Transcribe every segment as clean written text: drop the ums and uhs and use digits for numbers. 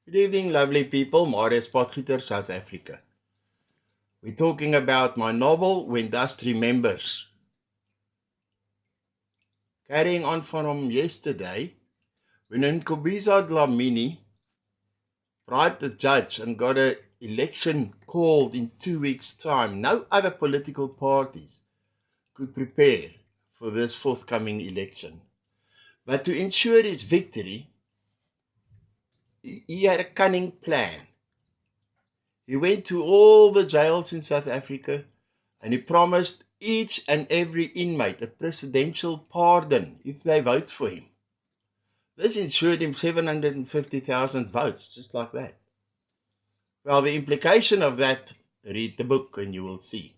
Good evening, lovely people. Marius Potgieter, South Africa. We're talking about my novel, When Dust Remembers. Carrying on from yesterday, when Nkobisa Dlamini bribed the judge and got an election called in 2 weeks' time, no other political parties could prepare for this forthcoming election. But to ensure his victory, he had a cunning plan. He went to all the jails in South Africa and he promised each and every inmate a presidential pardon if they vote for him. This ensured him 750,000 votes, just like that. Well, the implication of that, read the book and you will see.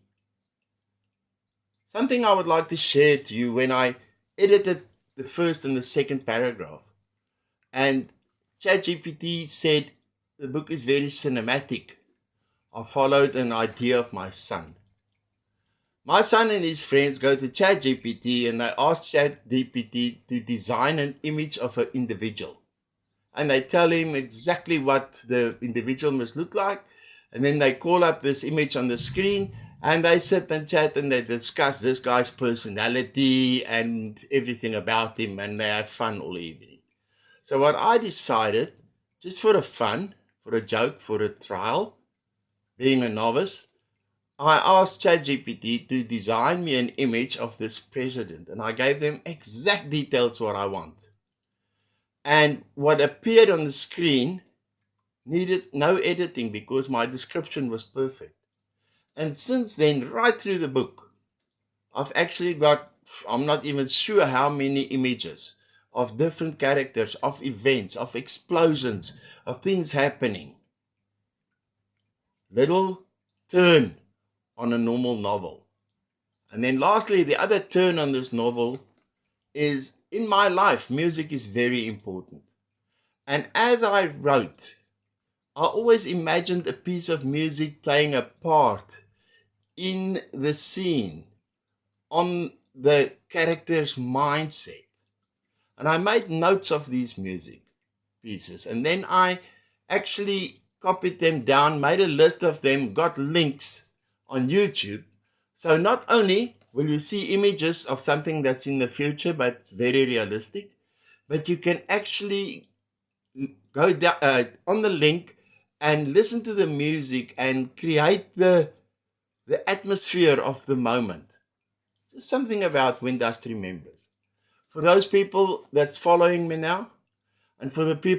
Something I would like to share to you when I edited the first and the second paragraph. And ChatGPT said the book is very cinematic. I followed an idea of my son. My son and his friends go to ChatGPT and they ask ChatGPT to design an image of an individual. And they tell him exactly what the individual must look like. And then they call up this image on the screen and they sit and chat and they discuss this guy's personality and everything about him and they have fun all evening. So what I decided, just for a fun, for a joke, for a trial, being a novice, I asked ChatGPT to design me an image of this president, and I gave them exact details what I want. And what appeared on the screen needed no editing because my description was perfect. And since then, right through the book, I've actually got, I'm not even sure how many images of different characters, of events, of explosions, of things happening. Little turn on a normal novel. And then lastly, the other turn on this novel is, in my life, music is very important. And as I wrote, I always imagined a piece of music playing a part in the scene, on the character's mindset. And I made notes of these music pieces. And then I actually copied them down, made a list of them, got links on YouTube. So not only will you see images of something that's in the future, but it's very realistic, but you can actually go down, on the link and listen to the music and create the atmosphere of the moment. Just something about When Dust Remembers. For those people that's following me now, and for the people